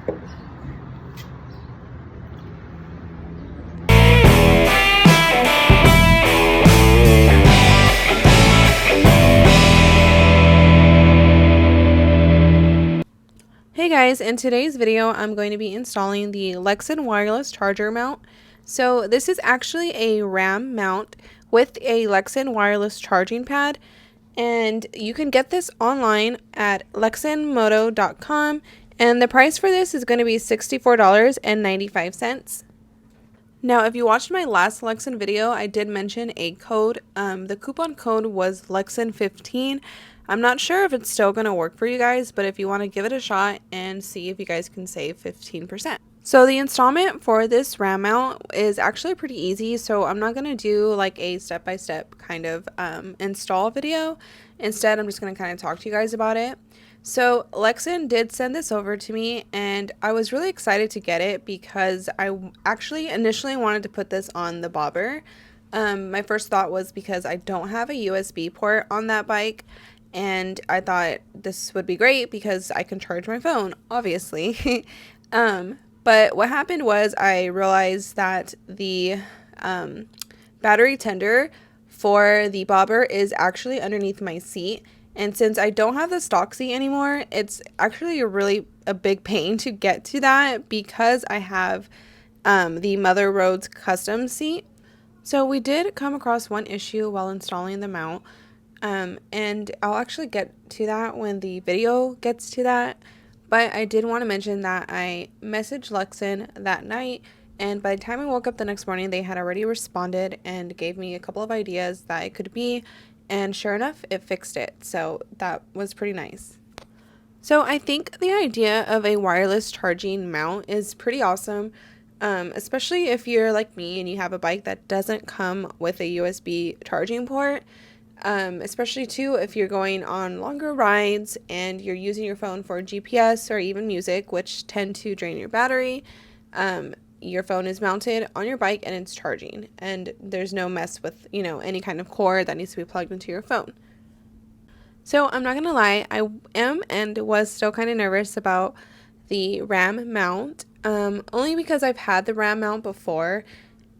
Hey guys, in today's video I'm going to be installing the Lexin Wireless Charger Mount. So this is actually a RAM mount with a Lexin Wireless charging pad, and you can get this online at lexinmoto.com, and the price for this is going to be $64.95. Now, if you watched my last Lexin video, I did mention a code. The coupon code was Lexin15. I'm not sure if it's still going to work for you guys, but if you want to give it a shot and see if you guys can save 15%. So the installment for this RAM mount is actually pretty easy, so I'm not going to do like a step-by-step kind of install video. Instead, I'm just going to kind of talk to you guys about it. So Lexin did send this over to me, and I was really excited to get it because I actually initially wanted to put this on the bobber. My first thought was because I don't have a USB port on that bike, and I thought this would be great because I can charge my phone, obviously. But what happened was I realized that the battery tender for the bobber is actually underneath my seat. And since I don't have the stock seat anymore, it's actually a big pain to get to that because I have the Mother Roads custom seat. So we did come across one issue while installing the mount, and I'll actually get to that when the video gets to that. But I did want to mention that I messaged Lexin that night, and by the time I woke up the next morning, they had already responded and gave me a couple of ideas that it could be. And sure enough, it fixed it. So that was pretty nice. So I think the idea of a wireless charging mount is pretty awesome, especially if you're like me and you have a bike that doesn't come with a USB charging port, especially too if you're going on longer rides and you're using your phone for GPS or even music, which tend to drain your battery. Your phone is mounted on your bike and it's charging, and there's no mess with, any kind of cord that needs to be plugged into your phone. So I'm not gonna lie, I am and was still kind of nervous about the RAM mount, only because I've had the RAM mount before,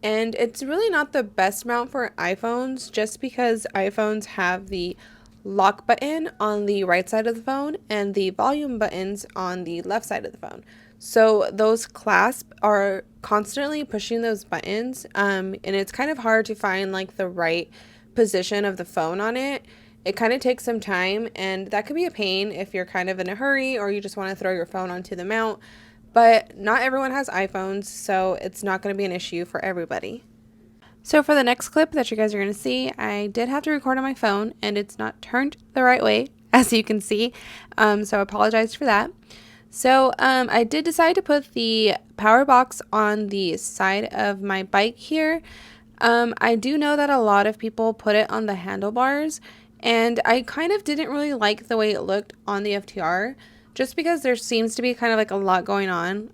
and it's really not the best mount for iPhones, just because iPhones have the lock button on the right side of the phone and the volume buttons on the left side of the phone. So those clasps are constantly pushing those buttons, and it's kind of hard to find like the right position of the phone on it. It kind of takes some time, and that could be a pain if you're kind of in a hurry or you just want to throw your phone onto the mount. But not everyone has iPhones, so it's not going to be an issue for everybody. So for the next clip that you guys are going to see, I did have to record on my phone, and it's not turned the right way, as you can see, so I apologize for that. So I did decide to put the power box on the side of my bike here. I do know that a lot of people put it on the handlebars, and I kind of didn't really like the way it looked on the FTR, just because there seems to be kind of like a lot going on,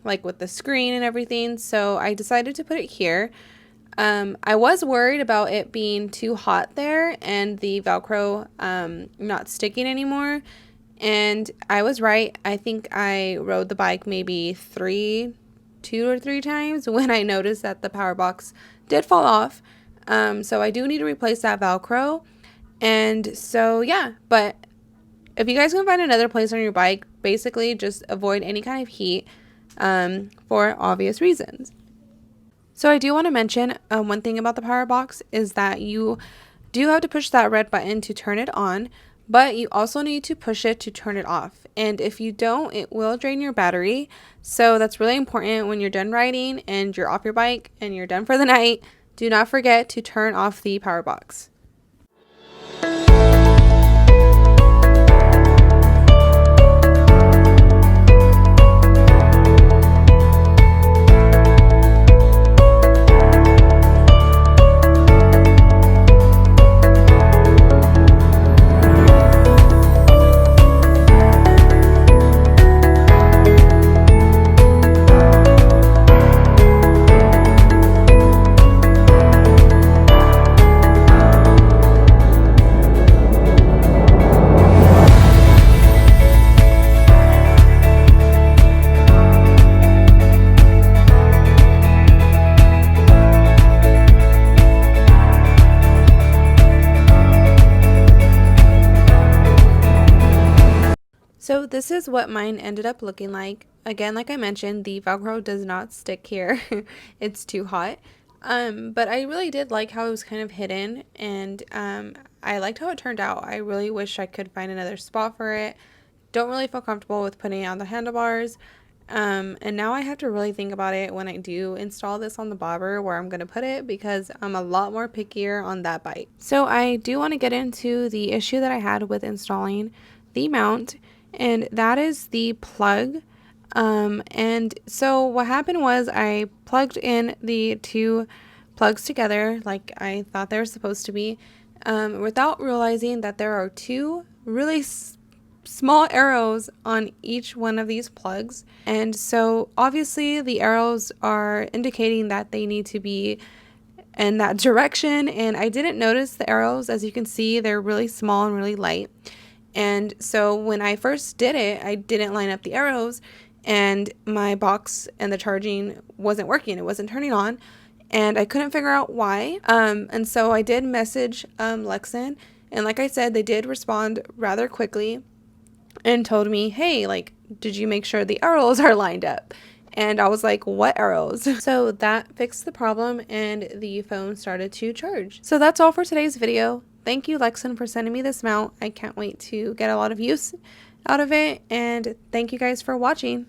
like with the screen and everything. So I decided to put it here. I was worried about it being too hot there and the Velcro not sticking anymore. And I was right. I think I rode the bike maybe 2 or 3 times when I noticed that the power box did fall off. So I do need to replace that Velcro. And so, yeah, but if you guys can find another place on your bike, basically just avoid any kind of heat for obvious reasons. So I do want to mention one thing about the power box is that you do have to push that red button to turn it on, but you also need to push it to turn it off. And if you don't, it will drain your battery. So that's really important when you're done riding and you're off your bike and you're done for the night. Do not forget to turn off the power box. So this is what mine ended up looking like. Again, like I mentioned, the Velcro does not stick here. It's too hot. But I really did like how it was kind of hidden, and I liked how it turned out. I really wish I could find another spot for it. Don't really feel comfortable with putting it on the handlebars. And now I have to really think about it when I do install this on the bobber where I'm going to put it, because I'm a lot more pickier on that bite. So I do want to get into the issue that I had with installing the mount, and that is the plug. And so what happened was I plugged in the two plugs together like I thought they were supposed to be, without realizing that there are two really small arrows on each one of these plugs. And so obviously the arrows are indicating that they need to be in that direction, and I didn't notice the arrows. As you can see, they're really small and really light. And so when I first did it, I didn't line up the arrows, and my box and the charging wasn't working. It wasn't turning on, and I couldn't figure out why. And so I did message Lexin, and like I said, they did respond rather quickly and told me, hey, like, did you make sure the arrows are lined up? And I was like, what arrows? So that fixed the problem, and the phone started to charge. So that's all for today's video. Thank you, Lexin, for sending me this mount. I can't wait to get a lot of use out of it, and thank you guys for watching.